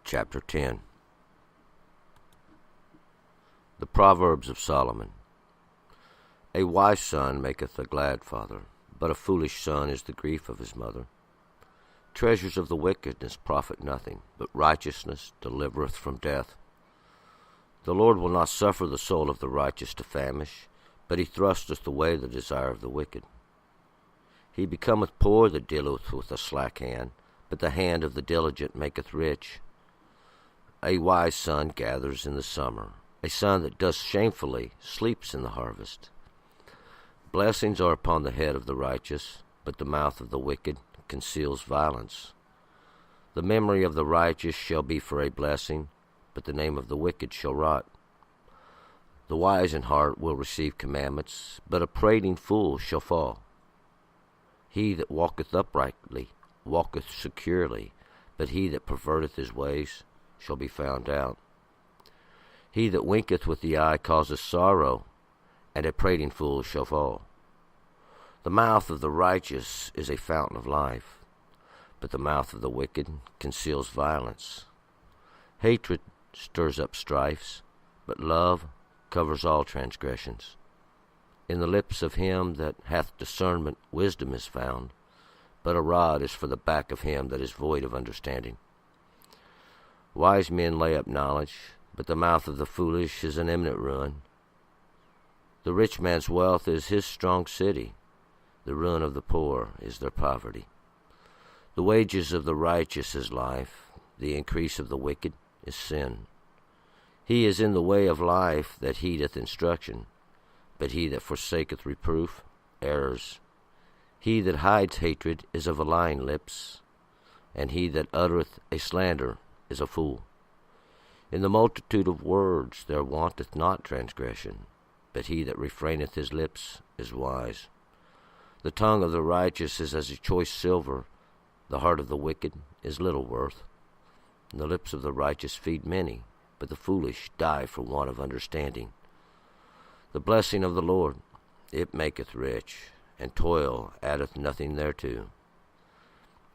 Chapter 10. The Proverbs of Solomon. A wise son maketh a glad father, but a foolish son is the grief of his mother. Treasures of the wickedness profit nothing, but righteousness delivereth from death. The Lord will not suffer the soul of the righteous to famish, but he thrusteth away the desire of the wicked. He becometh poor that dealeth with a slack hand, but the hand of the diligent maketh rich. A wise son gathers in the summer. A son that does shamefully sleeps in the harvest. Blessings are upon the head of the righteous, but the mouth of the wicked conceals violence. The memory of the righteous shall be for a blessing, but the name of the wicked shall rot. The wise in heart will receive commandments, but a prating fool shall fall. He that walketh uprightly walketh securely, but he that perverteth his ways shall be found out. He that winketh with the eye causeth sorrow, and a prating fool shall fall. The mouth of the righteous is a fountain of life, but the mouth of the wicked conceals violence. Hatred stirs up strifes, but love covers all transgressions. In the lips of him that hath discernment wisdom is found, but a rod is for the back of him that is void of understanding. Wise men lay up knowledge, but the mouth of the foolish is an imminent ruin. The rich man's wealth is his strong city. The ruin of the poor is their poverty. The wages of the righteous is life. The increase of the wicked is sin. He is in the way of life that heedeth instruction, but he that forsaketh reproof errs. He that hides hatred is of a lying lips, and he that uttereth a slander is a fool. In the multitude of words there wanteth not transgression, but he that refraineth his lips is wise. The tongue of the righteous is as a choice silver, the heart of the wicked is little worth. And the lips of the righteous feed many, but the foolish die for want of understanding. The blessing of the Lord, it maketh rich, and toil addeth nothing thereto.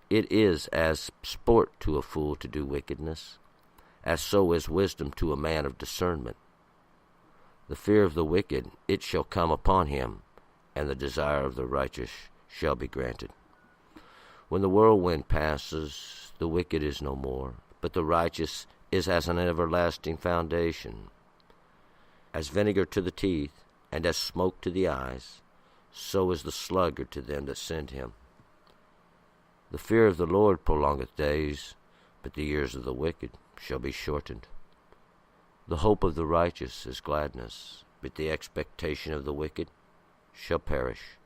It is as sport to a fool to do wickedness, as so is wisdom to a man of discernment. The fear of the wicked, it shall come upon him, and the desire of the righteous shall be granted. When the whirlwind passes, the wicked is no more, but the righteous is as an everlasting foundation. As vinegar to the teeth, and as smoke to the eyes, so is the sluggard to them that send him. The fear of the Lord prolongeth days, but the years of the wicked shall be shortened. The hope of the righteous is gladness, but the expectation of the wicked shall perish.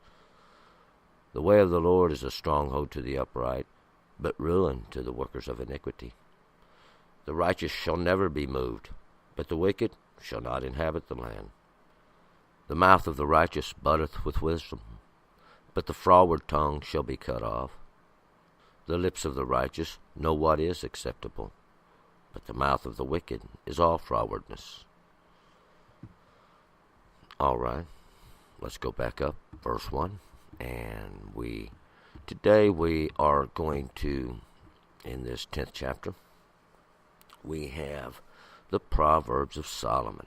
The way of the Lord is a stronghold to the upright, but ruin to the workers of iniquity. The righteous shall never be moved, but the wicked shall not inhabit the land. The mouth of the righteous buddeth with wisdom, but the froward tongue shall be cut off. The lips of the righteous know what is acceptable, but the mouth of the wicked is all frowardness. All right, let's go back up, verse 1, and today we are going to, in this 10th chapter, we have the Proverbs of Solomon.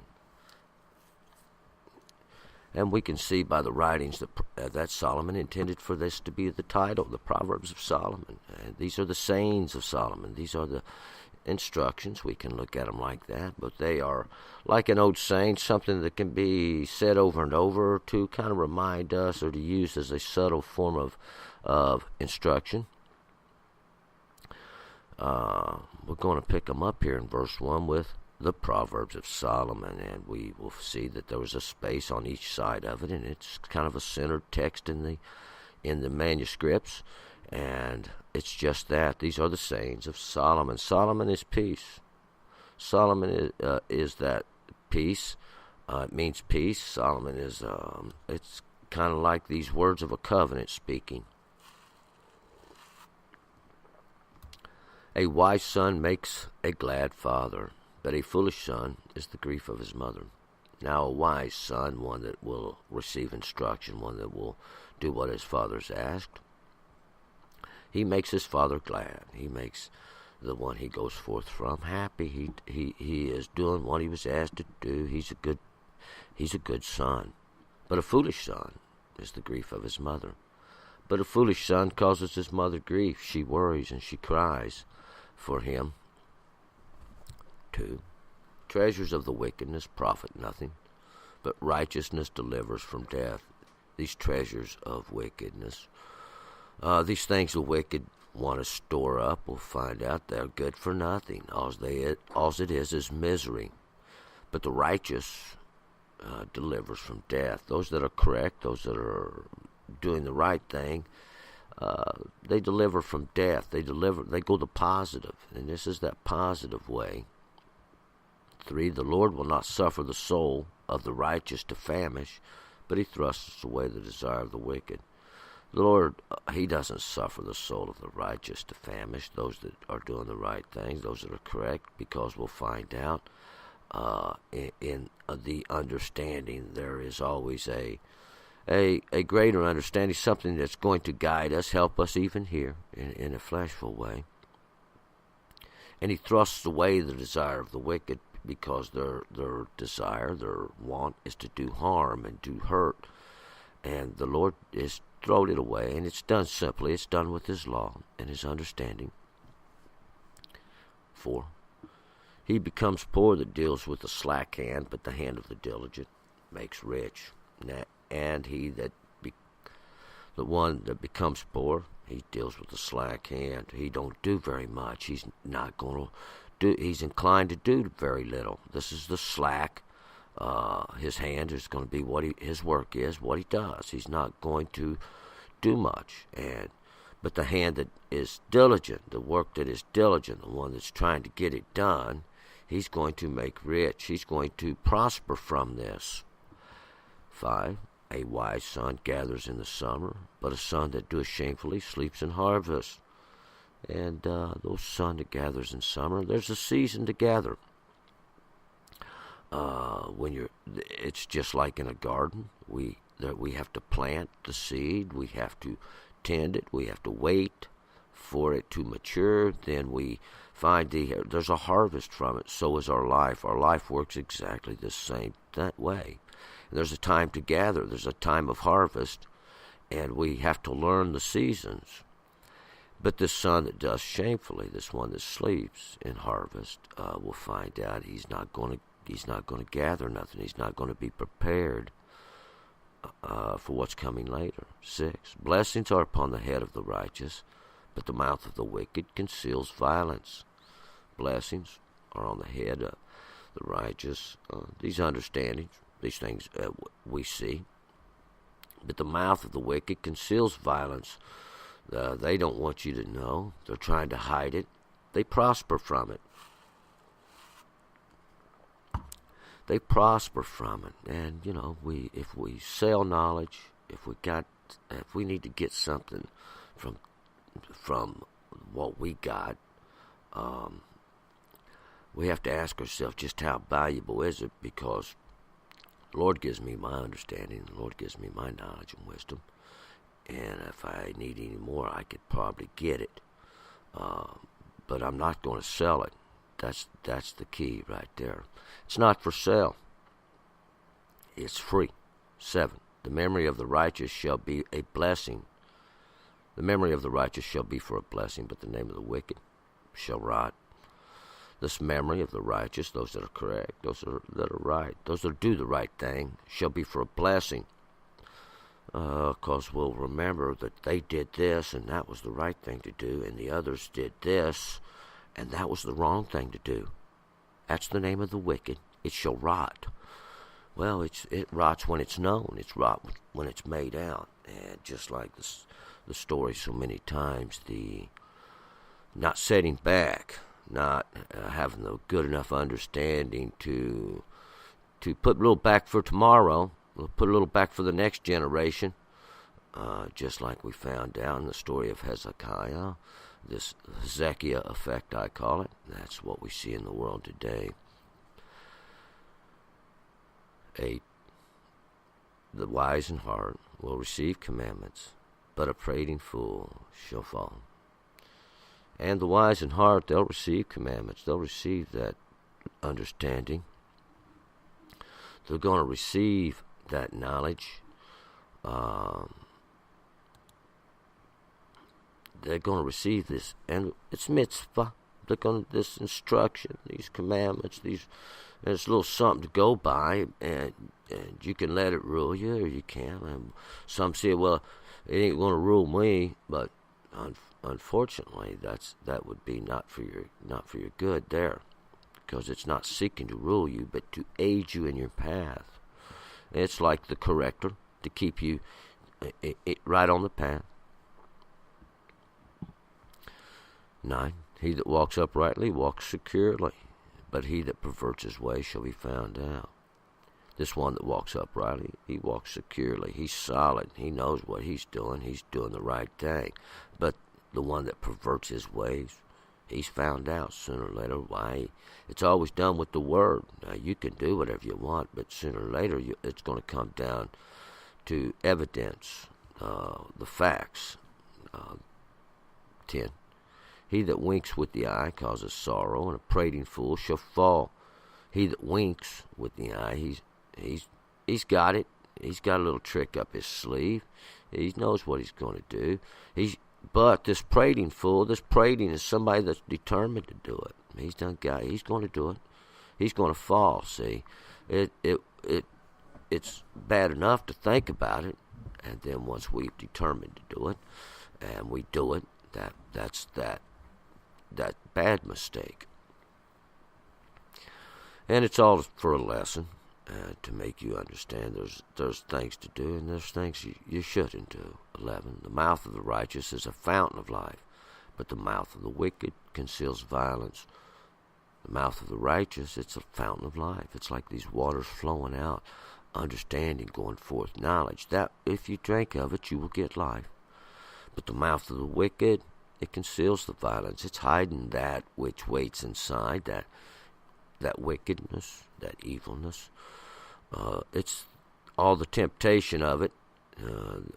And we can see by the writings that Solomon intended for this to be the title, the Proverbs of Solomon. These are the sayings of Solomon. These are the instructions. We can look at them like that, but they are like an old saying, something that can be said over and over to kind of remind us or to use as a subtle form of instruction. We're going to pick them up here in verse 1 with the Proverbs of Solomon, and we will see that there was a space on each side of it, and it's kind of a centered text in the manuscripts, and it's just that. These are the sayings of Solomon. Solomon is peace. Solomon is that peace. It means peace. Solomon is, it's kind of like these words of a covenant speaking. A wise son makes a glad father, but a foolish son is the grief of his mother. Now a wise son, one that will receive instruction, one that will do what his father's asked, he makes his father glad. He makes the one he goes forth from, happy. He is doing what he was asked to do. He's a good son. But a foolish son is the grief of his mother. But a foolish son causes his mother grief. She worries and she cries for him. 2. Treasures of the wickedness profit nothing, but righteousness delivers from death. These treasures of wickedness, these things the wicked want to store up, we'll find out they're good for nothing. All it is misery. But the righteous delivers from death. Those that are correct, those that are doing the right thing, they deliver from death. They go the positive, and this is that positive way. 3. The Lord will not suffer the soul of the righteous to famish, but he thrusts away the desire of the wicked. The Lord, he doesn't suffer the soul of the righteous to famish, those that are doing the right things, those that are correct, because we'll find out in the understanding there is always a greater understanding, something that's going to guide us, help us even here in a fleshful way. And he thrusts away the desire of the wicked, because their desire, their want is to do harm and do hurt. And the Lord is thrown it away, and it's done simply. It's done with his law and his understanding. 4. He becomes poor that deals with the slack hand, but the hand of the diligent makes rich. And the one that becomes poor, he deals with the slack hand. He don't do very much. He's not going to do. He's inclined to do very little. This is the slack. His hand is going to be his work is, what he does. He's not going to do much. But the hand that is diligent, the work that is diligent, the one that's trying to get it done, he's going to make rich. He's going to prosper from this. 5. A wise son gathers in the summer, but a son that doeth shamefully sleeps in harvest. And those son that gathers in summer, there's a season to gather. It's just like in a garden. We have to plant the seed. We have to tend it. We have to wait for it to mature. Then we find there's a harvest from it. So is our life. Our life works exactly the same that way. And there's a time to gather. There's a time of harvest, and we have to learn the seasons. But this son that does shamefully, this one that sleeps in harvest, we'll find out he's not going to gather nothing. He's not going to be prepared for what's coming later. 6. Blessings are upon the head of the righteous, but the mouth of the wicked conceals violence. Blessings are on the head of the righteous. These understandings, these things we see. But the mouth of the wicked conceals violence. They don't want you to know. They're trying to hide it. They prosper from it. They prosper from it. And, if we sell knowledge, if we need to get something from what we got, we have to ask ourselves just how valuable is it, because the Lord gives me my understanding. The Lord gives me my knowledge and wisdom. And if I need any more, I could probably get it. But I'm not going to sell it. That's the key right there. It's not for sale. It's free. 7. The memory of the righteous shall be a blessing. The memory of the righteous shall be for a blessing, but the name of the wicked shall rot. This memory of the righteous, those that are correct, those that are right, those that do the right thing, shall be for a blessing. Because we'll remember that they did this, and that was the right thing to do, and the others did this, and that was the wrong thing to do. That's the name of the wicked. It shall rot. Well, it rots when it's known. It's rot when it's made out. And just like the story so many times, the not setting back, not having the good enough understanding to put a little back for tomorrow. We'll put a little back for the next generation, just like we found out in the story of Hezekiah, this Hezekiah effect, I call it. That's what we see in the world today. 8. The wise in heart will receive commandments, but a prating fool shall fall. And the wise in heart, they'll receive commandments. They'll receive that understanding. They're going to receive that knowledge. They're going to receive this, and it's mitzvah. They're going to, this instruction, these commandments, there's a little something to go by, and you can let it rule you, or you can't. And some say, well, it ain't going to rule me, but unfortunately, that would be not for your good there, because it's not seeking to rule you, but to aid you in your path. It's like the corrector to keep you right on the path. 9. He that walks uprightly walks securely, but he that perverts his way shall be found out. This one that walks uprightly, he walks securely. He's solid. He knows what he's doing. He's doing the right thing. But the one that perverts his ways, he's found out sooner or later. Why? It's always done with the word. Now, you can do whatever you want, but sooner or later it's going to come down to evidence, the facts. 10. He that winks with the eye causes sorrow, and a prating fool shall fall. He that winks with the eye, he's got it. He's got a little trick up his sleeve. He knows what he's going to do. But this prating fool, this prating is somebody that's determined to do it. He's going to do it. He's going to fall. See, it's bad enough to think about it, and then once we've determined to do it, and we do it, that's that bad mistake. And it's all for a lesson, to make you understand there's things to do and there's things you shouldn't do. 11. The mouth of the righteous is a fountain of life, but the mouth of the wicked conceals violence. The mouth of the righteous, it's a fountain of life. It's like these waters flowing out, understanding, going forth, knowledge. That if you drink of it, you will get life. But the mouth of the wicked, it conceals the violence. It's hiding that which waits inside, that wickedness, that evilness. It's all the temptation of it,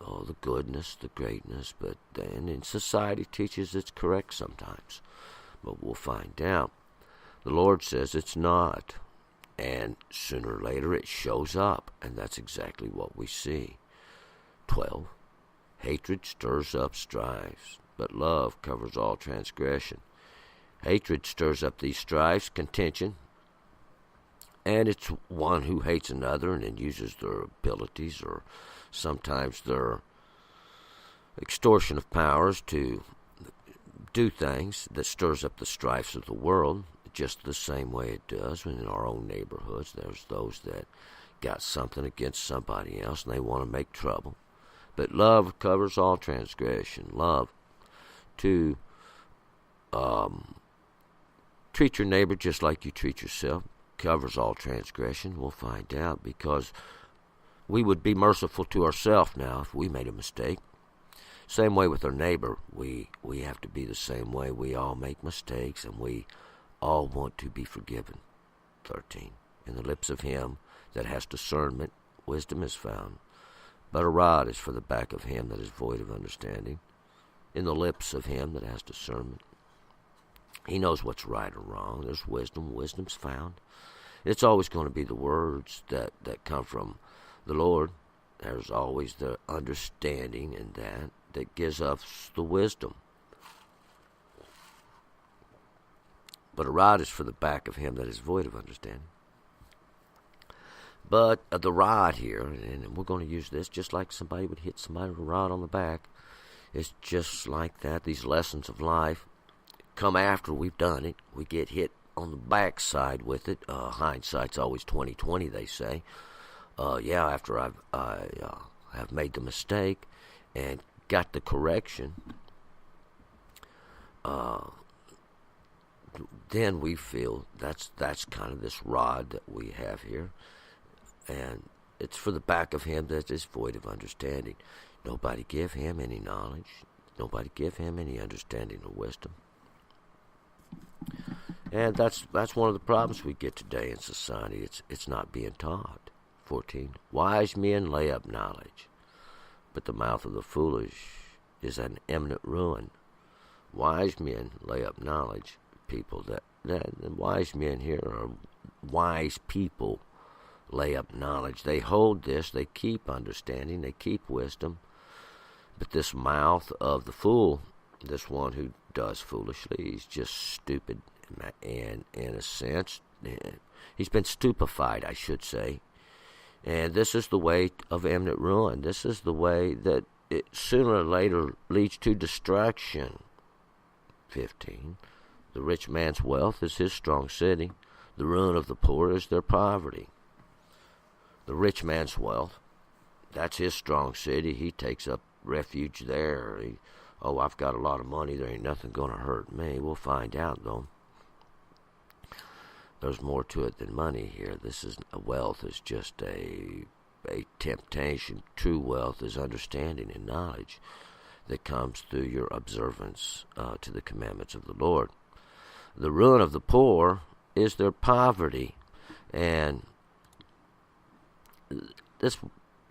all the goodness, the greatness. But then in society teaches it's correct sometimes. But we'll find out. The Lord says it's not. And sooner or later it shows up. And that's exactly what we see. 12. Hatred stirs up strifes, but love covers all transgression. Hatred stirs up these strifes, contention, and it's one who hates another and then uses their abilities or sometimes their extortion of powers to do things that stirs up the strifes of the world, just the same way it does in our own neighborhoods. There's those that got something against somebody else and they want to make trouble. But love covers all transgression. Love to treat your neighbor just like you treat yourself covers all transgression. We'll find out, because we would be merciful to ourselves now if we made a mistake. Same way with our neighbor. We have to be the same way. We all make mistakes, and we all want to be forgiven. 13. In the lips of him that has discernment, wisdom is found. But a rod is for the back of him that is void of understanding. In the lips of him that has discernment. He knows what's right or wrong. There's wisdom. Wisdom's found. It's always going to be the words that come from the Lord. There's always the understanding in that gives us the wisdom. But a rod is for the back of him that is void of understanding. But the rod here, and we're going to use this just like somebody would hit somebody with a rod on the back. It's just like that. These lessons of life come after we've done it. We get hit on the backside with it. Hindsight's always 20/20, they say. After I have made the mistake and got the correction, then we feel that's kind of this rod that we have here. And it's for the back of him that is void of understanding. Nobody give him any knowledge. Nobody give him any understanding or wisdom. And that's one of the problems we get today in society. It's not being taught. 14. Wise men lay up knowledge, but the mouth of the foolish is an imminent ruin. Wise men lay up knowledge. People that wise men here are wise people lay up knowledge. They hold this, they keep understanding, they keep wisdom. But this mouth of the fool, this one who does foolishly, he's just stupid, and in a sense, he's been stupefied, I should say. And this is the way of imminent ruin. This is the way that it sooner or later leads to destruction. 15. The rich man's wealth is his strong city. The ruin of the poor is their poverty. The rich man's wealth, that's his strong city. He takes up refuge there. I've got a lot of money. There ain't nothing going to hurt me. We'll find out, though. There's more to it than money here. Wealth is just a temptation. True wealth is understanding and knowledge that comes through your observance to the commandments of the Lord. The ruin of the poor is their poverty, and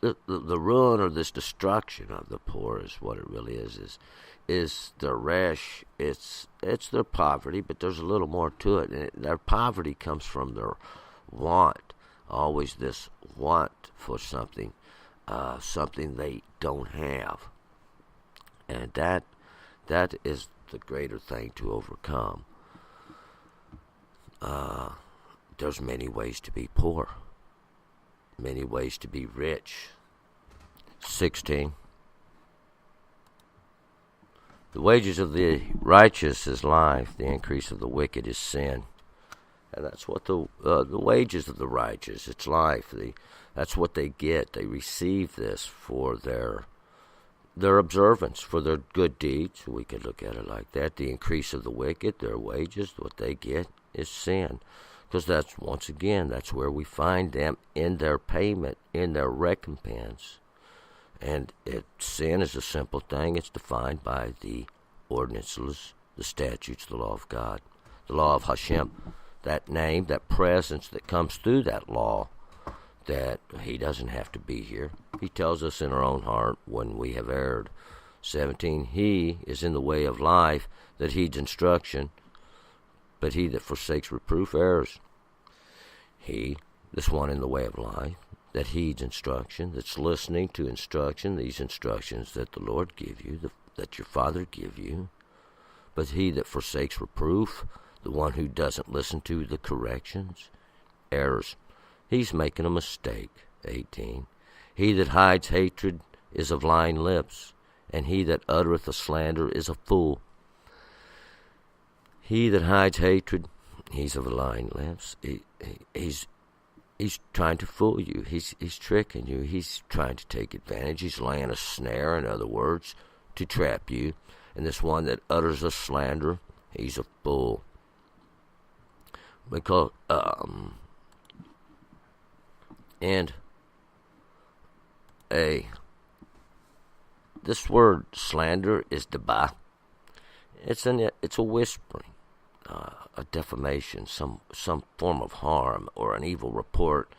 the ruin or this destruction of the poor is what it really is their resh. It's their poverty, but there's a little more to it. And their poverty comes from their want, always this want for something, something they don't have. And that is the greater thing to overcome. There's many ways to be poor, many ways to be rich. 16. The wages of the righteous is life, the increase of the wicked is sin. And that's what the wages of the righteous, it's life. That's what they get. They receive this for their observance, for their good deeds. We could look at it like that. The increase of the wicked, their wages, what they get is sin. Because that's where we find them in their payment, in their recompense. And sin is a simple thing. It's defined by the ordinances, the statutes, the law of God, the law of Hashem, that name, that presence that comes through that law, that he doesn't have to be here. He tells us in our own heart when we have erred. 17, he is in the way of life that heeds instruction, but he that forsakes reproof errs. He, this one in the way of life, that heeds instruction, that's listening to instruction, these instructions that the Lord give you, that your Father give you. But he that forsakes reproof, the one who doesn't listen to the corrections, errs. He's making a mistake. 18. He that hides hatred is of lying lips, and he that uttereth a slander is a fool. He that hides hatred, he's of lying lips. He's trying to fool you. He's tricking you. He's trying to take advantage. He's laying a snare, in other words, to trap you. And this one that utters a slander, he's a fool. Because this word slander is deba. It's a whispering, a defamation, some form of harm or an evil report,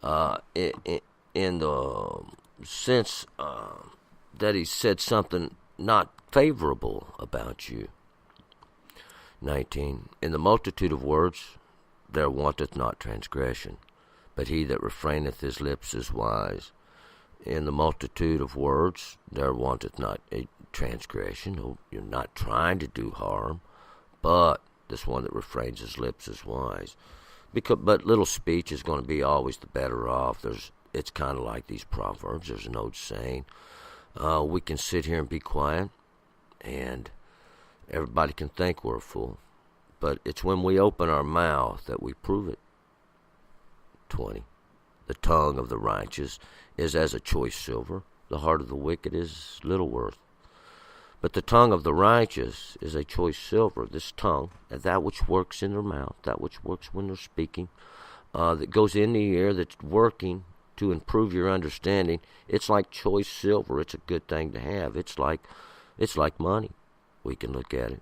in the sense that he said something not favorable about you. 19. In the multitude of words there wanteth not transgression, but he that refraineth his lips is wise. In the multitude of words there wanteth not a transgression. No, you're not trying to do harm, but this one that refrains his lips is wise. But little speech is going to be always the better off. It's kind of like these Proverbs. There's an old saying. We can sit here and be quiet, and everybody can think we're a fool. But it's when we open our mouth that we prove it. 20. The tongue of the righteous is as a choice silver. The heart of the wicked is little worth. But the tongue of the righteous is a choice silver. This tongue, and that which works in their mouth, that which works when they're speaking, that goes in the ear, that's working to improve your understanding. It's like choice silver. It's a good thing to have. It's like money. We can look at it.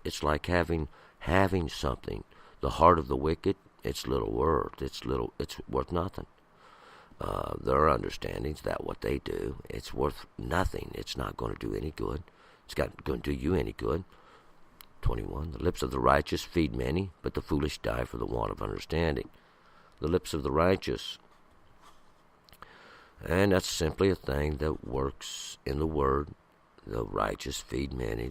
It's like having something. The heart of the wicked, it's little worth. It's worth nothing. Their understanding's that what they do, it's worth nothing. It's not going to do any good. It's not going to do you any good. 21. The lips of the righteous feed many, but the foolish die for the want of understanding. The lips of the righteous. And that's simply a thing that works in the Word. The righteous feed many.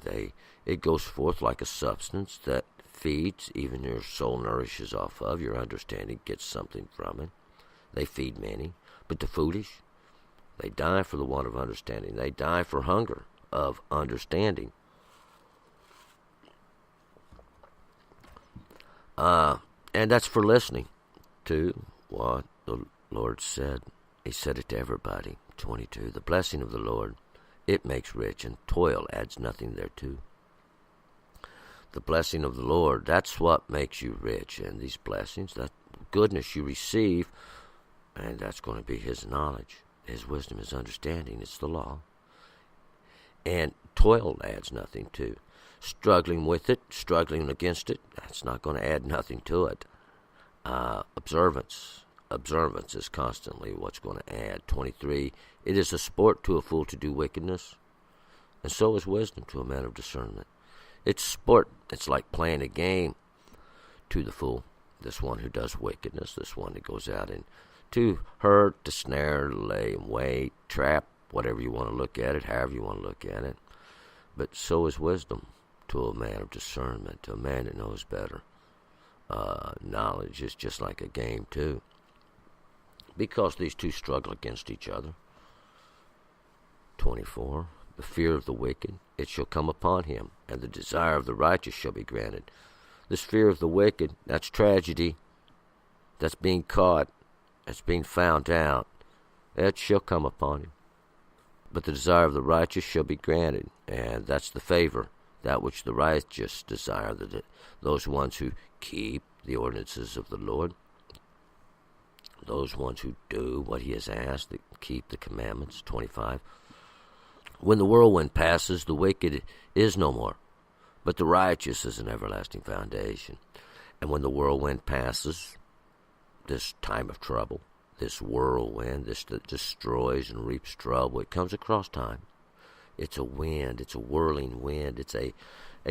It goes forth like a substance that feeds, even your soul nourishes off of. Your understanding gets something from it. They feed many. But the foolish, they die for the want of understanding. They die for hunger of understanding. And that's for listening to what the Lord said. He said it to everybody. 22. The blessing of the Lord, it makes rich, and toil adds nothing thereto. The blessing of the Lord, that's what makes you rich. And these blessings, that goodness you receive, and that's going to be His knowledge, His wisdom, His understanding. It's the law. And toil adds nothing to. Struggling with it, struggling against it, that's not going to add nothing to it. Observance is constantly what's going to add. 23, it is a sport to a fool to do wickedness, and so is wisdom to a man of discernment. It's sport. It's like playing a game to the fool, this one who does wickedness, this one that goes out and to hurt, to snare, lay in wait, trap, whatever you want to look at it, however you want to look at it. But so is wisdom to a man of discernment, to a man that knows better. Knowledge is just like a game too, because these two struggle against each other. 24. The fear of the wicked, it shall come upon him, and the desire of the righteous shall be granted. This fear of the wicked, that's tragedy. That's being caught. That's being found out. It shall come upon him. But the desire of the righteous shall be granted, and that's the favor, that which the righteous desire, those ones who keep the ordinances of the Lord, those ones who do what He has asked, that keep the commandments. 25. When the whirlwind passes, the wicked is no more, but the righteous is an everlasting foundation. And when the whirlwind passes, this time of trouble, this whirlwind, this that destroys and reaps trouble, it comes across time. It's a wind, it's a whirling wind, it's a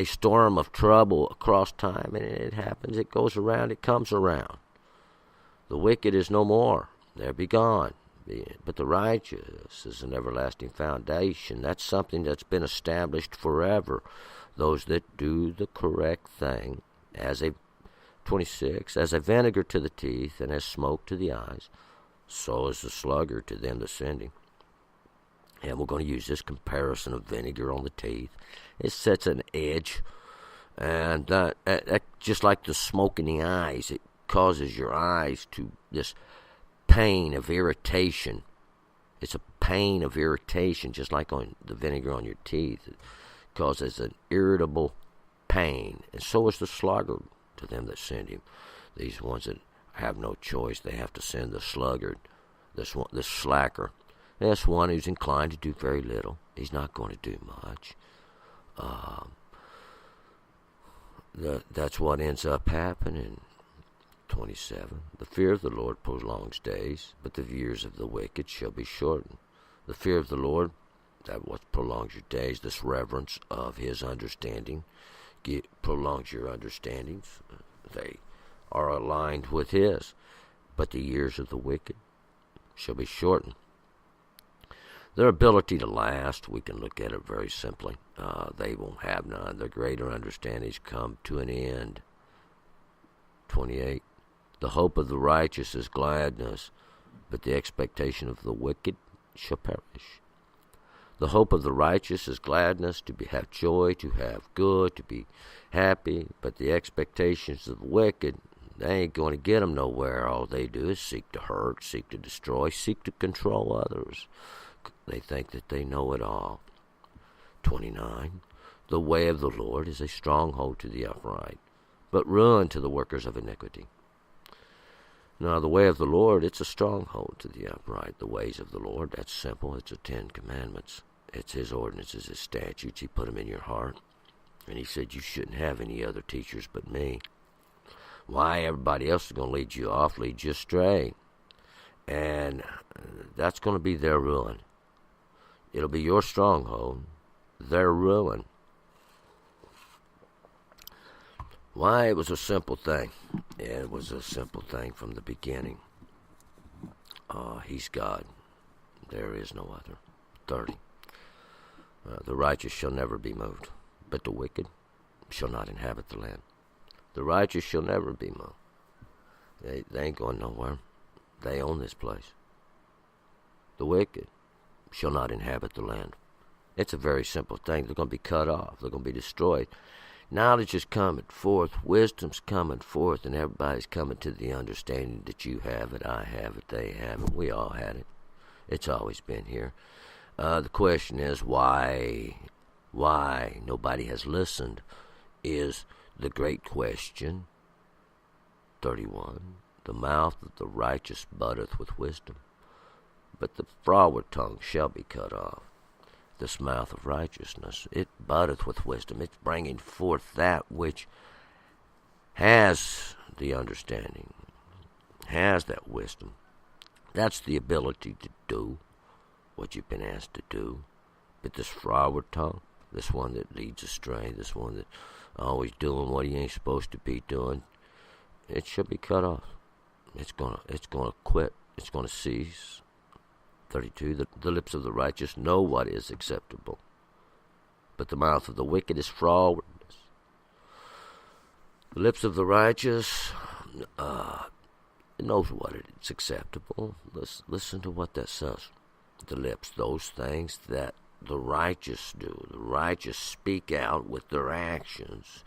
storm of trouble across time, and it happens, it goes around, it comes around. The wicked is no more, they'll be gone. But the righteous is an everlasting foundation. That's something that's been established forever. Those that do the correct thing, as a 26, as a vinegar to the teeth and as smoke to the eyes, so is the sluggard to them that send him. And we're going to use this comparison of vinegar on the teeth. It sets an edge, and that just like the smoke in the eyes, it causes your eyes to this pain of irritation. It's a pain of irritation, just like on the vinegar on your teeth. It causes an irritable pain, and so is the sluggard to them that send him. These ones that have no choice, they have to send the sluggard, this slacker. That's one who's inclined to do very little. He's not going to do much. That's what ends up happening. 27. The fear of the Lord prolongs days, but the years of the wicked shall be shortened. The fear of the Lord, that what prolongs your days, this reverence of His understanding, prolongs your understandings. They are aligned with His. But the years of the wicked shall be shortened. Their ability to last, we can look at it very simply. They won't have none. Their greater understandings come to an end. 28. The hope of the righteous is gladness, but the expectation of the wicked shall perish. The hope of the righteous is gladness, to have joy, to have good, to be happy, but the expectations of the wicked, they ain't going to get them nowhere. All they do is seek to hurt, seek to destroy, seek to control others. They think that they know it all. 29. The way of the Lord is a stronghold to the upright, but ruin to the workers of iniquity. Now, the way of the Lord, it's a stronghold to the upright. The ways of the Lord, that's simple. It's the 10 Commandments. It's His ordinances, His statutes. He put them in your heart. And He said you shouldn't have any other teachers but me. Why? Everybody else is going to lead you off, lead you astray. And that's going to be their ruin. It'll be your stronghold, their ruin. Why? It was a simple thing. It was a simple thing from the beginning. He's God. There is no other. 30. The righteous shall never be moved, but the wicked shall not inhabit the land. The righteous shall never be moved. They ain't going nowhere. They own this place. The wicked shall not inhabit the land. It's a very simple thing. They're going to be cut off. They're going to be destroyed. Knowledge is coming forth. Wisdom's coming forth, and everybody's coming to the understanding that you have it, I have it, they have it. We all had it. It's always been here. The question is why? Why nobody has listened is the great question. 31. The mouth of the righteous buddeth with wisdom, but the froward tongue shall be cut off. This mouth of righteousness, it buddeth with wisdom. It's bringing forth that which has the understanding, has that wisdom. That's the ability to do what you've been asked to do. But this froward tongue, this one that leads astray, this one that always doing what he ain't supposed to be doing, it should be cut off. It's gonna quit. It's gonna cease. 32. The lips of the righteous know what is acceptable, but the mouth of the wicked is frowardness. The lips of the righteous knows what is acceptable. Listen to what that says. The lips, those things that the righteous do. The righteous speak out with their actions.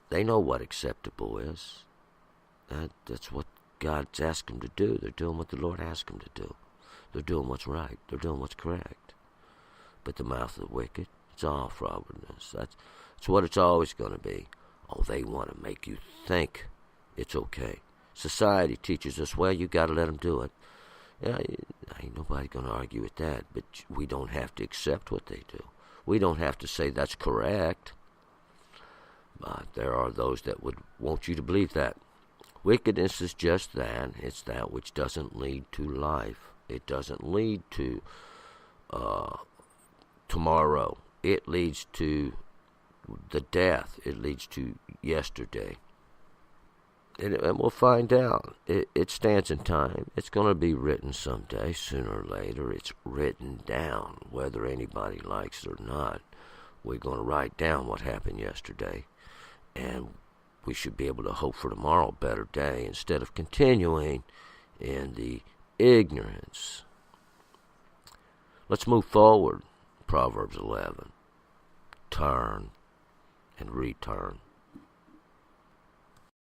They know what acceptable is. That's what God's asked them to do. They're doing what the Lord asked them to do. They're doing what's right. They're doing what's correct. But the mouth of the wicked, it's all frowardness. That's what it's always going to be. Oh, they want to make you think it's okay. Society teaches us, well, you got to let them do it. Yeah, ain't nobody going to argue with that. But we don't have to accept what they do. We don't have to say that's correct. But there are those that would want you to believe that. Wickedness is just that. It's that which doesn't lead to life. It doesn't lead to tomorrow. It leads to the death. It leads to yesterday. And we'll find out. It stands in time. It's going to be written someday, sooner or later. It's written down, whether anybody likes it or not. We're going to write down what happened yesterday. And we should be able to hope for tomorrow a better day instead of continuing in the ignorance. Let's move forward. Proverbs 11. Turn and return.